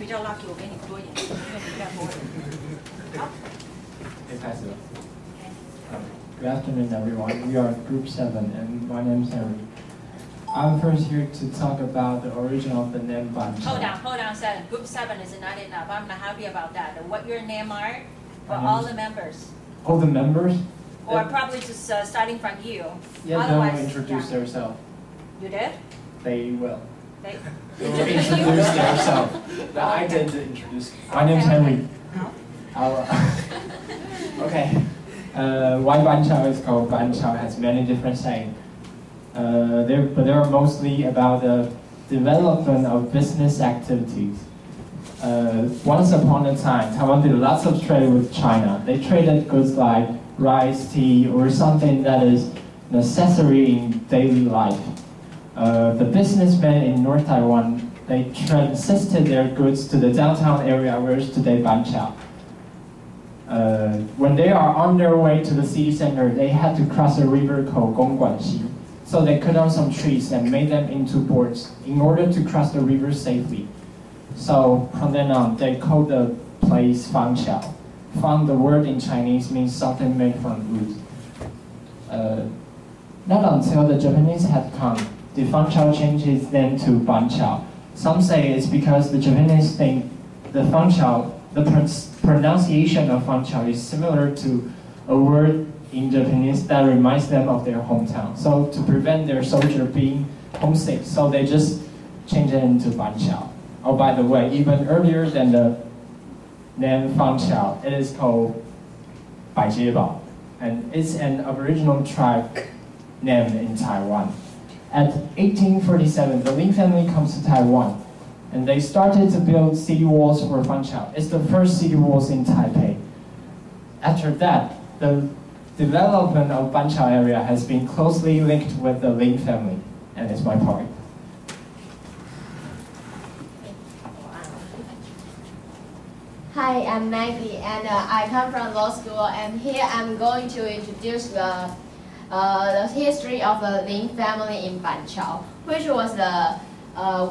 比较 lucky， 我给你多一点，因为你比较多人。好。可以开始了。Good afternoon, everyone. We are Group 7, and my name is Henry. I'm first here to talk about the origin of the name Banqiao. Hold on, 7. Group 7 is not enough. I'm not happy about that. What your name are for all the members? All the members? Or probably just starting from you. Yeah, they will introduce themselves. You did? They will. They will introduce themselves. But I did introduce. My name is Henry. Okay. Why Banqiao is called Banqiao has many different sayings. But they are mostly about the development of business activities. Once upon a time, Taiwan did lots of trade with China. They traded goods like rice, tea, or something that is necessary in daily life. The businessmen in North Taiwan, they transisted their goods to the downtown area, where is today Banqiao. When they are on their way to the city center, they had to cross a river called Gongguanxi. So they cut down some trees and made them into boards in order to cross the river safely. So from then on, they called the place Fangqiao. Fang, the word in Chinese, means something made from wood. Not until the Japanese had come did Fangqiao change its name to Banqiao. Some say it's because the Japanese think the Fangqiao, the pronunciation of Fangqiao is similar to a word in Japanese that reminds them of their hometown. So to prevent their soldier being homesick, so they just changed it into Banqiao. Oh, by the way, even earlier than the name Fangqiao, it is called Baijiebao, and it's an Aboriginal tribe name in Taiwan. At 1847, the Lin family comes to Taiwan, and they started to build city walls for Fangqiao. It's the first city walls in Taipei. After that, the development of Banqiao area has been closely linked with the Lin family, and it's my part. Hi, I'm Maggie, and I come from law school, and here I'm going to introduce the history of the Lin family in Banqiao, which was the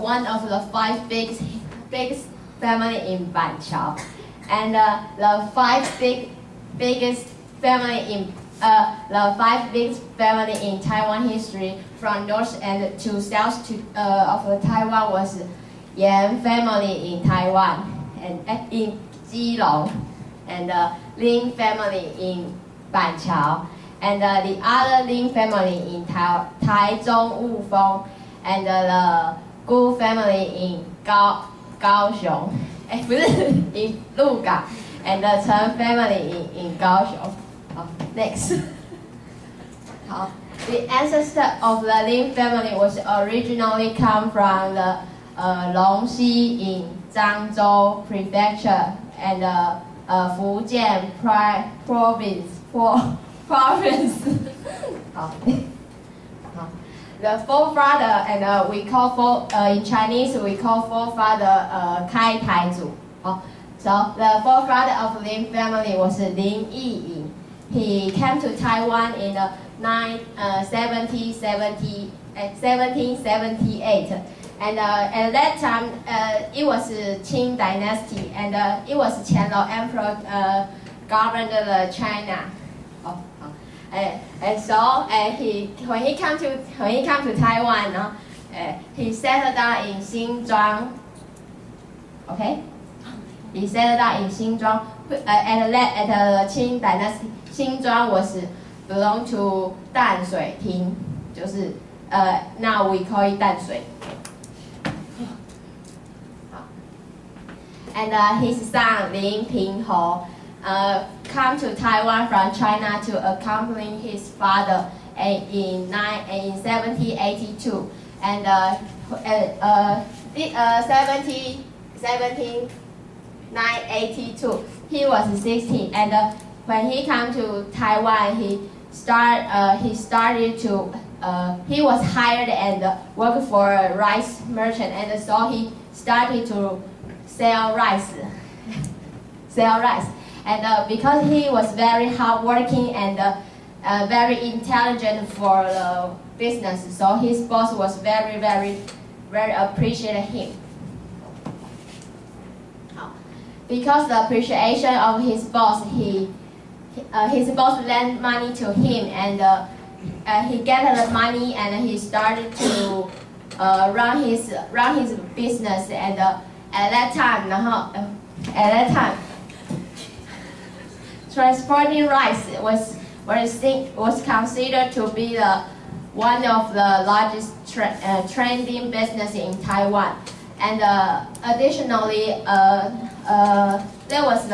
one of the 5 biggest family in Banqiao, and the 5 biggest family in Taiwan history from north and to south of Taiwan was Yan family in Taiwan and in Keelung, and the Lin family in Banqiao, and the other Lin family in Taichung Wufeng, and the Gu family in Kaohsiung, in Lugang, and the Chen family in Kaohsiung. Next. The ancestor of the Lin family was originally come from the Longxi in Zhangzhou Prefecture and Fujian province. The forefather, and we call in Chinese we call forefather Kai Taizu. So the forefather of Lin family was Lin Yiying. He came to Taiwan in 1778, and at that time it was Qing dynasty, and it was Qianlong emperor governed China. And so when he came to Taiwan, he settled down in Xinzhuang. Okay, he settled down in Xinzhuang at the Qing dynasty. Xinzhuang was belong to 淡水厅，就是now we call it 淡水。And his son Lin Pingho come to Taiwan from China to accompany his father in 1782, and 1782 he was 16, and when he came to Taiwan, he was hired and worked for a rice merchant, and so he started to sell rice. And because he was very hardworking and very intelligent for the business, so his boss was very appreciated him. because the appreciation of his boss, his boss lent money to him, and he get the money, and he started to run his business. And at that time, transporting rice was considered to be one of the largest trending business in Taiwan. And additionally, there was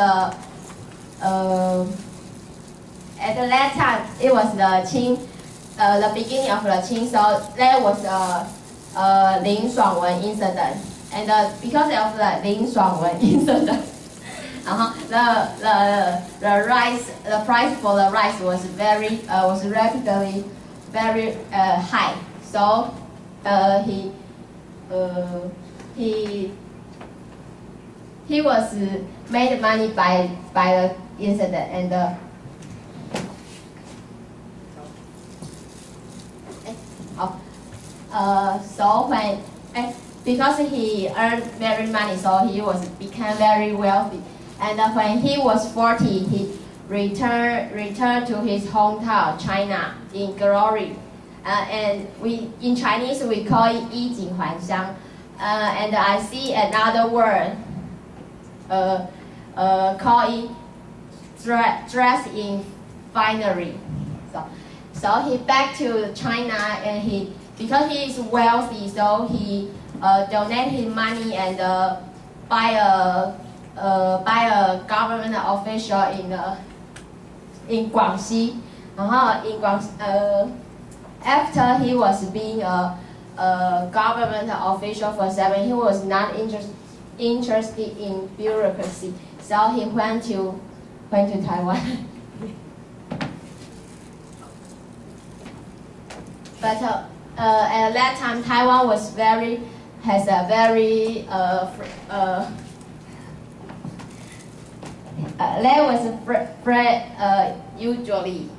at that time it was the beginning of the Qing, so there was Lin Shuangwen incident, and because of the Lin Shuangwen incident, the price for the rice was rapidly very high. So he was made money by the incident, and so when because he earned very money, so he became very wealthy. And when he was 40, he returned to his hometown, China, in glory. And in Chinese we call it 衣锦还乡. And I see another word call it dress in finery. So he back to China, and because he is wealthy, so he donate his money and buy a government official in Guangxi. After he was being a government official for 7 years, he was not interested in bureaucracy, so he went to Taiwan. But at that time, Taiwan has a very there was usually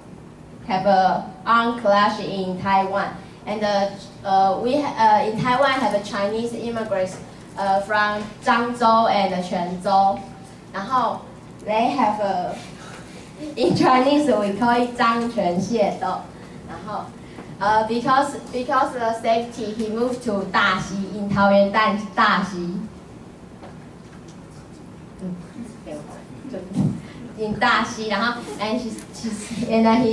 have a armed clash in Taiwan, and in Taiwan have a Chinese immigrants from Zhangzhou and Quanzhou, 然后 they have in Chinese we call it 张权械斗， 然后because of the safety, he moved to 大溪 in Taoyuan, 大溪 in 大溪， 然后 and he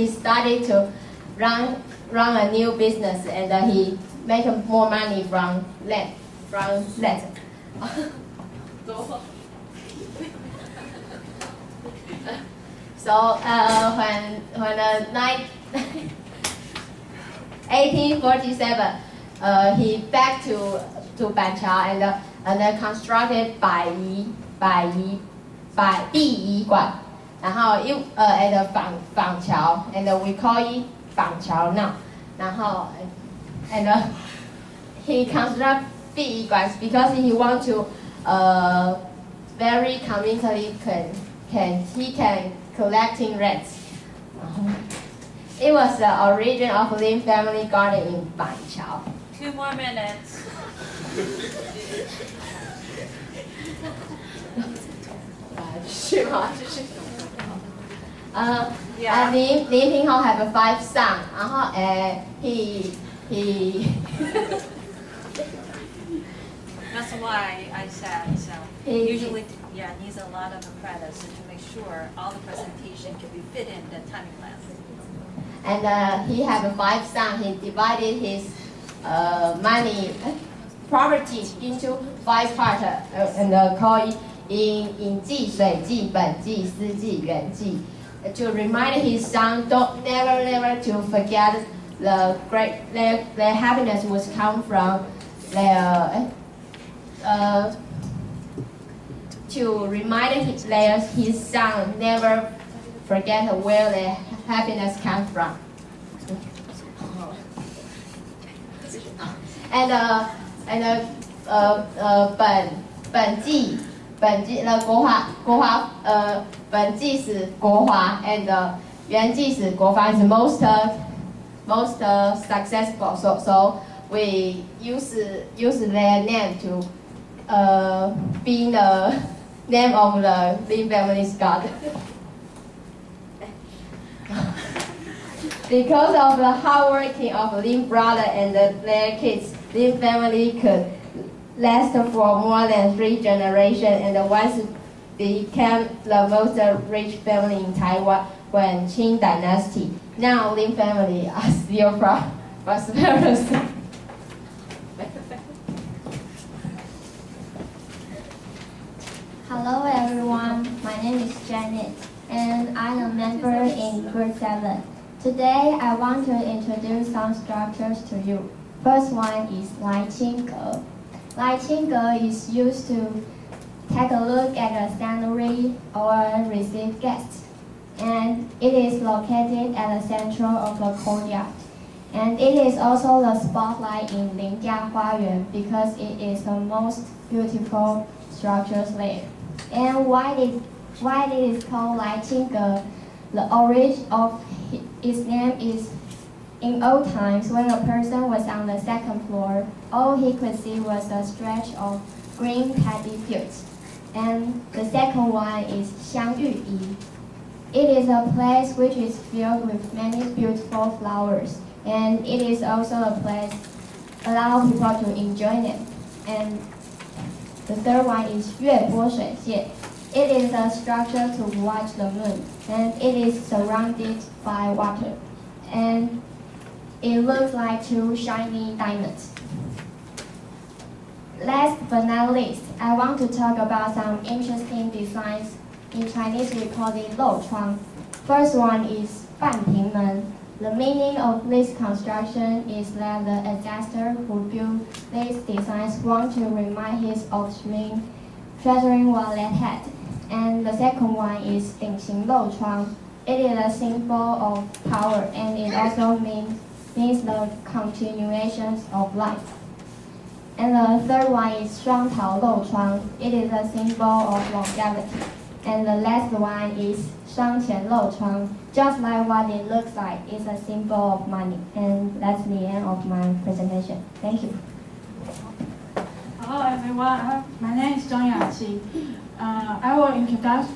started to run a new business, and he make more money from that. So when the 1847, he back to Banqiao, and constructed 碧仪馆， 然后at 坊桥 and we call it 坊桥 now. 然后 and he construct 碧仪馆 because he want to very conveniently he can collecting rents. It was the origin of Lin family garden in Banqiao. 2 more minutes. Lin Pinghong have 5 sons. 然后he That's why I said so. He usually needs a lot of credits to make sure all the presentation can be fit in the time plan. And he have 5 sons. He divided his money property into 5 parts, and call it 引计、水计、本计、私计、原计, to remind his son never to forget their happiness was come from their to remind his son never forget where their happiness comes from. And 本计国华本纪是国华 and 原纪是国华 is most successful. So we use their name to being name of the Lin family's god. Because of the hard working of Lin brother and their kids, Lin family could last for more than 3 generations and once became the most rich family in Taiwan when Qing dynasty. Now Lin family are still prosperous. Hello everyone, my name is Janet and I am a member in grade 7. Today I want to introduce some structures to you. First one is Lai Qing Ge. Lai Qing Ge is used to take a look at the scenery or receive guests. And it is located at the center of the courtyard. And it is also the spotlight in Linjia Huayuan because it is the most beautiful structures there. And why it is called Lai Qing Ge? The origin of its name is in old times when a person was on the second floor, all he could see was a stretch of green paddy fields. And the second one is Xiang Yu Yi. It is a place which is filled with many beautiful flowers, and it is also a place allow people to enjoy it. And the third one is Yue Bo Shui Xie. It is a structure to watch the moon, and it is surrounded by water, and it looks like 2 shiny diamonds. Last but not least, I want to talk about some interesting designs. In Chinese, we call it Lou Chuang. First one is Ban Ping Men. The meaning of this construction is that the ancestor who built these designs want to remind his offspring treasuring what they had. And the second one is Ding Xing Lou Chuang. It is a symbol of power, and it also means the continuation of life. And the third one is Shuang Tao Lou Chuang. It is a symbol of longevity. And the last one is Shang Qian Lou Chuang. Just like what it looks like, it's a symbol of money. And that's the end of my presentation. Thank you. Hello everyone, my name is Zhang Yaqi. I will introduce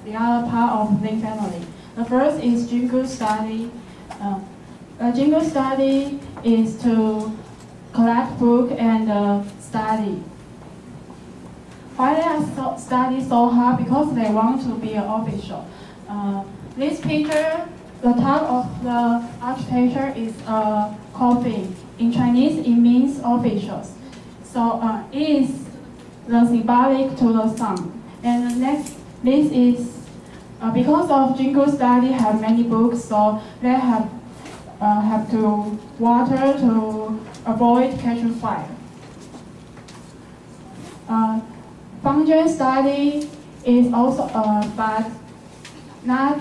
the other part of Lin family. The first is Jingu study. Jingu study is to collect book and study. Why they study so hard? Because they want to be an official. This picture, the top of the architecture is a coffin. In Chinese, it means officials. So it is the symbolic to the sun. And the next, this is because of Jingu study have many books, so they have to water to avoid catching fire. Function study is also, but not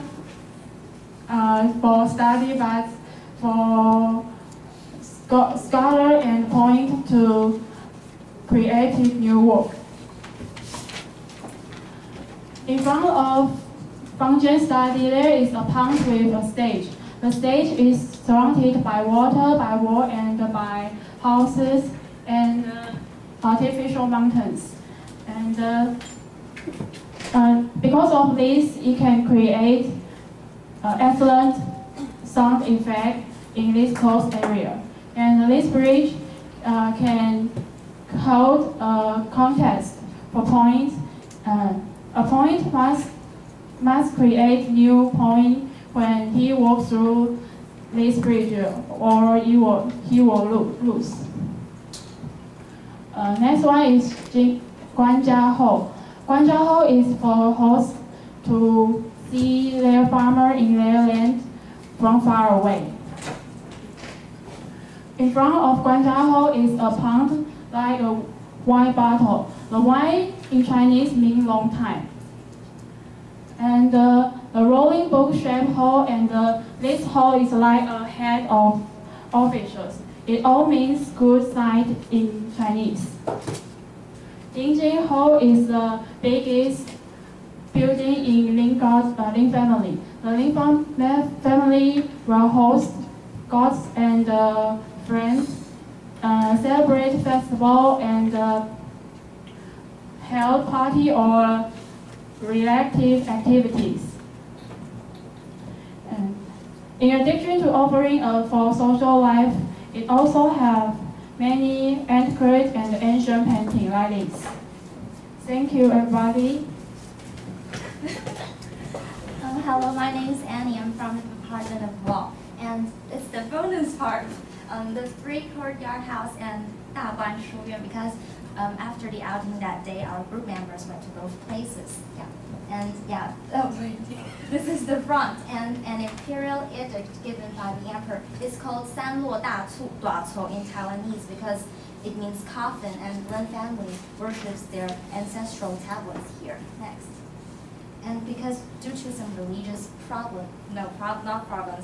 for study, but for scholar and point to creative new work. In front of function study, there is a pond with a stage. The stage is surrounded by water, by wall, and by houses and artificial mountains. And because of this, it can create excellent sound effect in this closed area. And this bridge can hold a contest for points. A point must create new point when he walks through this bridge, or he will lose. Next one is Guanjia Hou. Guanjia Hou is for hosts to see their farmer in their land from far away. In front of Guanjia Hou is a pond like a wine bottle. The wine in Chinese means long time. And the rolling book-shaped hole, and this hole is like a head of officials. It all means good side in Chinese. Jingjing Hall is the biggest building in Lin family. The Lin family will host gods and friends, celebrate festival, and held party or relative activities. And in addition to offering for social life, it also have many antiquated and ancient painting like this. Thank you, everybody. Hello, my name is Annie. I'm from the Department of Law, and it's the bonus part. The 3 courtyard house and 大观书院, because after the outing that day, our group members went to both places. Yeah, and yeah, this is the front, and an imperial edict given by the emperor. It's called 三落大促 in Taiwanese because it means coffin, and Lin family worships their ancestral tablets here. Next. And because due to some religious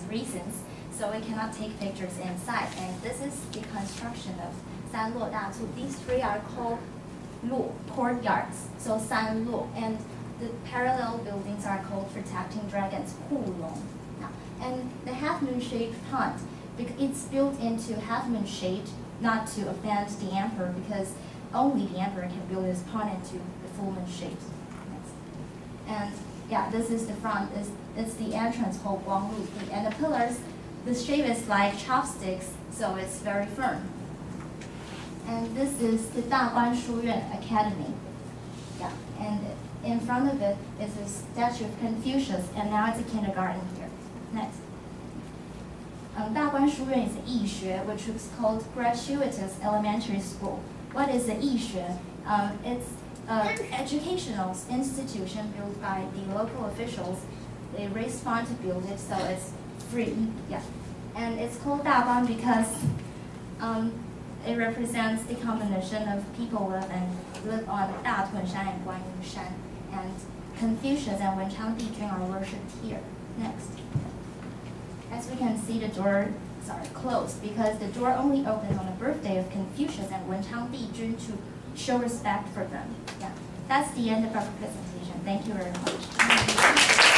reasons, so we cannot take pictures inside. And this is the construction of 三落大促. These 3 are called 落 courtyards, so 三落, and the parallel buildings are called protecting dragons, 护龙. And the half-moon shaped pond, it's built into half-moon shaped, not to offend the emperor, because only the emperor can build this pond into the full-moon shape. And yeah, this is the front. It's the entrance hall, Guanglu. And the pillars, the shape is like chopsticks, so it's very firm. And this is the 大观书院 Academy. Yeah, and in front of it is a statue of Confucius, and now it's a kindergarten here. Next. 大观书院 is a 义学, which is called gratuitous elementary school. What is a 义学? It's an educational institution built by the local officials. They raise funds to build it, so it's free. Yeah, and it's called 大观 because it represents the combination of people live on 大屯山 and 观音山, and Confucius and Wenchang Dijun are worshipped here. Next. As we can see, the doors are closed because the door only opens on the birthday of Confucius and Wenchang Dijun to show respect for them. Yeah, that's the end of our presentation. Thank you very much.